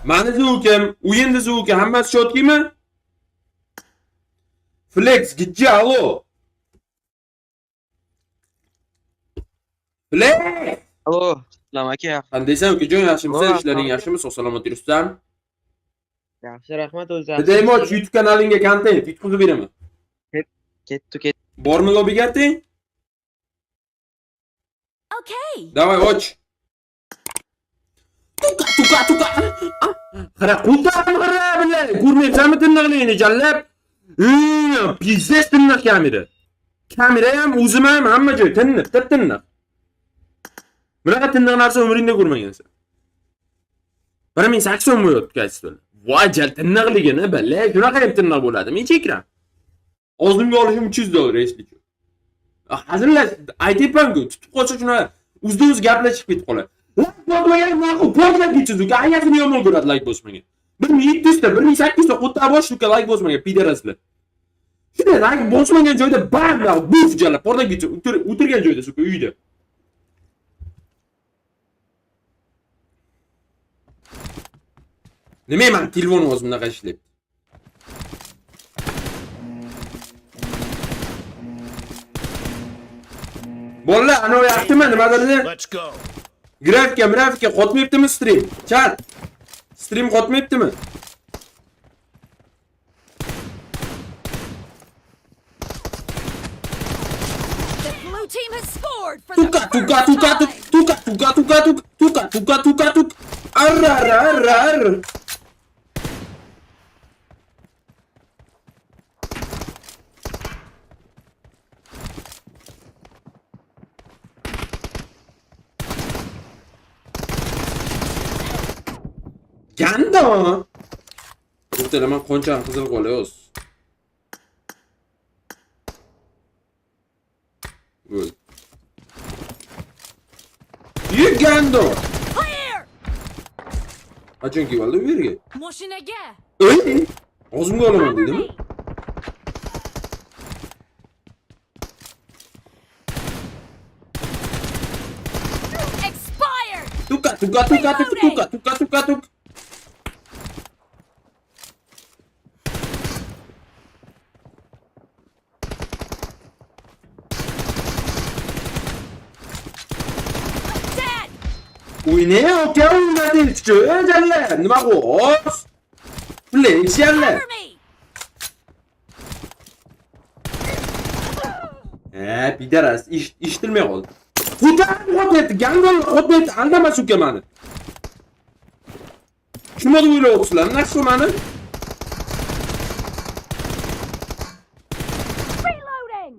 Mani zvukem, uyindi zvuki, hammasi chotkimi? Flex, gitchi, alo. Flex! Alo, selam aka. Qandaysan ukajon, yaxshimisan? Alo, Ishlaring aka. yaxshimi? Sog'-salomat yuribsan? Yaxshi, rahmat o'zi. Daymoch YouTube kanalingga kontent yutkazib beraman. Ketdi. Bormi lobbiga ating? Okay. Давай, och. Tuka. Qara qultam qara bilan. Ko'rmayapsanmi tinniqligini jallab? Pizdes tinniq kamera. Kamera ham, o'zim ham hamma joy tinniq, tinniq. Bunaqa tinniq narsa umringda ko'rmagansan. 1800 so'm bo'lyapti kaysi. Voy, jal tinniqligini billa, shunaqa ham tinniq bo'ladimi? Chekram. O'zimga olishim $300 eslik. Hazırlaş, aytayapman-ku, tutib qolsa shuna o'zida-o'zi gaplashib ketib qoladi. Like bosmagan ma'qul, portlab ketsiz, uka, ayasini yomon ko'radi like bosmagan. 1700 ta, 1800 ta qo'tta bosh uka like bosmagan pideraslar. Shunday like bosmagan joyda bam, buf jalab, portlab ketdi, o'tirgan joyda uka, uyda. Nima men telefon o'zimda qashlayapti. Bolla, ana o yaxshimi, nimadir? Let's go. Grafika qotmayaptimi stream? Chat. Stream qotmayaptimi? The blue team has scored for the Tuka. first time. Arr. Ganda. Muhtemelen konçan kızıl koyuyoruz. Böyle. Yugando. Clear. Açın ki valde bir ge. Moşinege. Öyle. Ağzımda olamam Cover dedim. me. Expired. Tuka. Dead. Oynaya oke oynadı. Çöğeceğler. Nima qo'z? Flex yerler. Cover me. Pideras ishtilmay qoldi. Qotmayapti, gangol qotmayapti, andama suka mani. Shuni deb o'ylayapsizlar, naqshi mani? Reloading.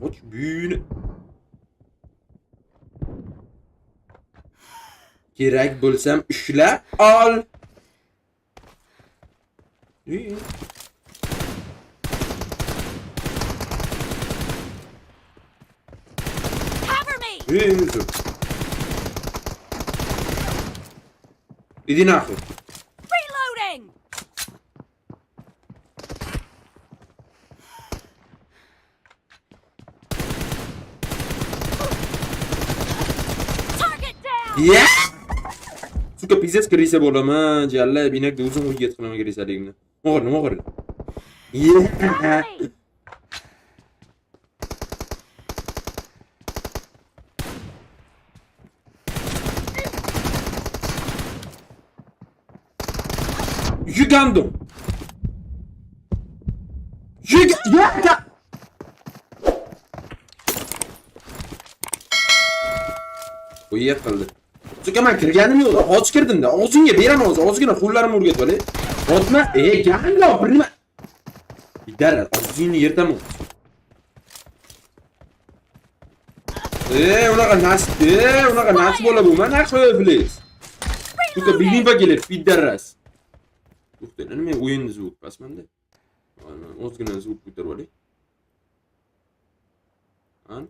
Och büyüne. Kerak bo'lsam ushlab ol. Cover me. İdin axı. Reloading. Target down. Yeah! Suka pizes kirisa bo'laman, jalla binakda o'zim uyga qilaman kirisaligimni. O'g'ir. Yeah! Cover me. Yugandum. Ya! Bu yiqildi. Suka men kirganim yo'q. Hozir kirdim-da. Og'zingga beraman hozir. Ozgina qo'llarimni o'rgatib olay. Otma, gando, birma. Bidar, og'zingni yirtaman. Unaqa nasib bo'ladi bu. Mana qo'yibsiz. Suka bilinba kelib, biddaras. To'xtang, men o'yinni zvuk pasmanda. Mana ozgina zvuk ko'tarib olay. An.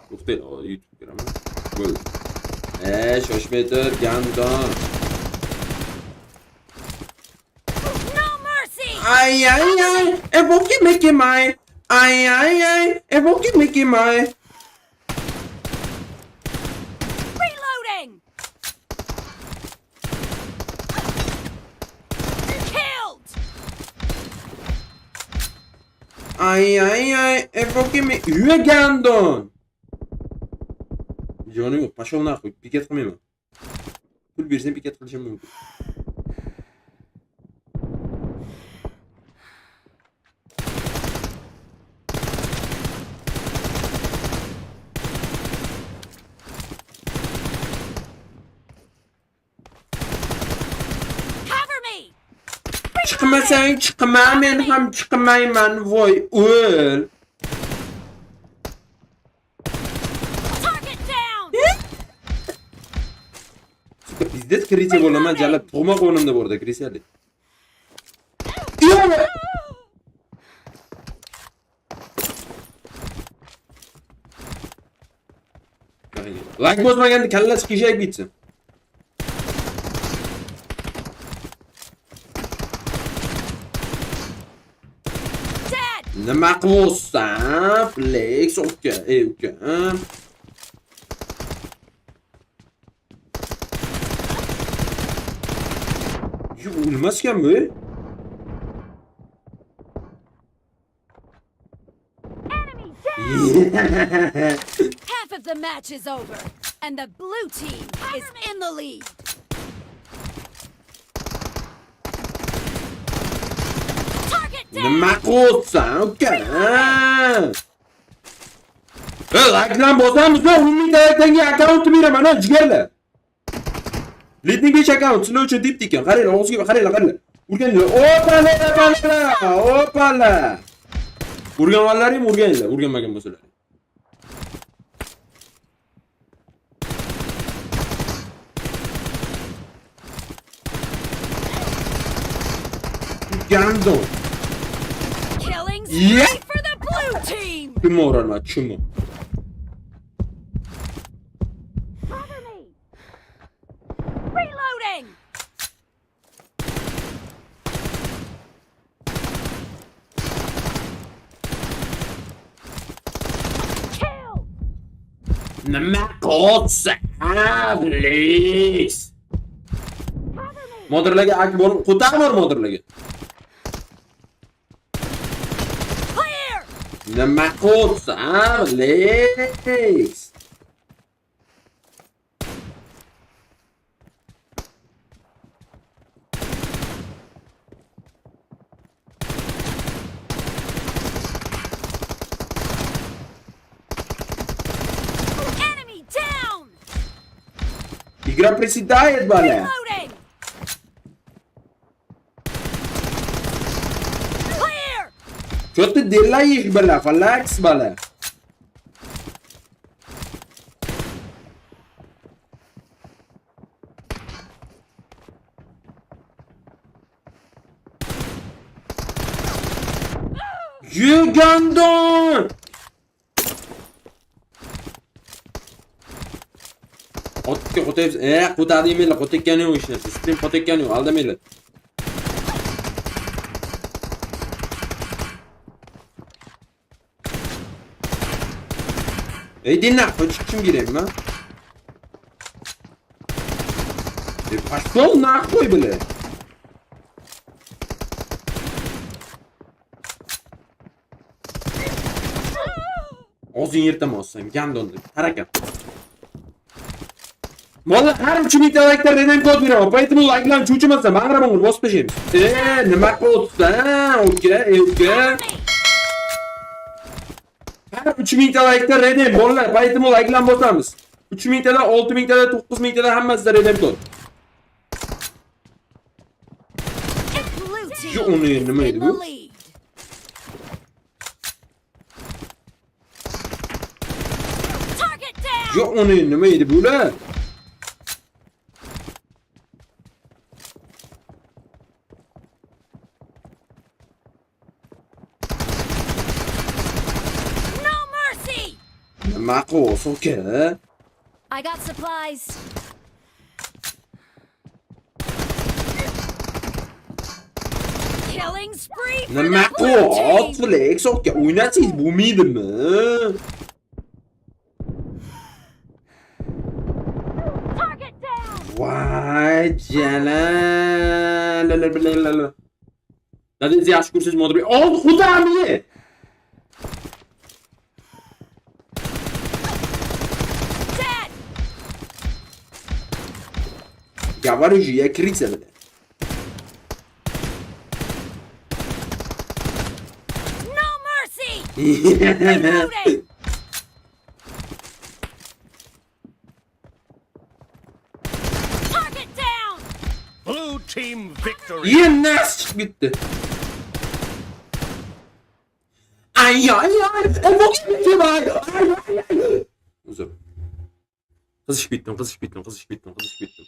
To'xtang, YouTube kiraman. Bo'ldi. Shoshmay tur, gandon. No mercy. Ay. Evoke Mickey Mouse. Ay. Evoke Mickey Mouse. Reloading. Ay ay ay. Efokimi. Ugandon. Canı yok. Paşa oluna koy. Piket kılmayayım. Pul birsin piket kılacağım mümkün. Cover me! Çıkmasan çıkma men ham çıkmayman voy öl. Target down! Bizde krize bo'lama jala tug'ma qo'nimda bu arada krisyali. Like bosmaganda kallasi qiyshayib ketsin. Dead! Nima qilsan? Flex uka. Yo, o'lmaskan bu. Enemy down! Half of the match is over, and the blue team is in the lead. Target down! Nima qilsan uka? Like'dan bosamiz, umumiy tarafdagi akkauntni beraman, ha, jigarlar. Leading 5 account sizlar uchun deb ekan. Qaranglar, og'ziga qaranglar. Urganlar. Opala. Urganlarlaring urganlar, urganmagan bo'lsalar. Gando. Killing Yeah. spree for the blue team! Kim o'ralma, chimo. Cover me! Reloading! Kill! Nima qilsan? Please. Cover me! Modurlarga akbor, qo'taqmor modurlarga. Clear! Nima qilsan? Please. Enemy down! Igra приседает, бля. Reloading! Clear! Что ты делаешь, бля? Фалакс, бля. Ugandon! Qo'tayapsiz. Qo'tadi yemanglar, qo'takkani yo'q ishni. Stream qo'takkani yo'q, aldamanglar. Dinle, почему gireyim lan? Пошел нахуй, бля. O'zing yirtamozsan, gandonda. Harakat. Molla har 3 ming like'da redem kod beraman. Поэтому like'larni cho'chimasdan, bag'ramon urib bosib tashlaymiz. Nima qilibsan? Uka. Har 3 ming like'da redem bolalar. Поэтому like'larni bosamiz. 3 ming tada, 6 ming tada, 9 ming tada hammasida redem kod. Blue team Yo, uni nima is edi in bu? the lead. Target down! Yo, uni nima edi bular? No mercy! Nima qilsin, uka? I got supplies. Killing spree for Nima the blue qilsin, team! Flex, uka? O'ynasangiz bo'lmaydimi? Target down! Voy jalal. Dadingiz yaxshi ko'rsangiz modri. Xudomi! Говорю же, я крыса, блядь. No mercy! Reloading! Target down! Blue team victory. Yes, bitti. Ay ay ay. O bok bitti bay. Ay ay ay. Uzun. Kız iş bittim, kız iş bittim, kız iş bittim, kız iş bittim.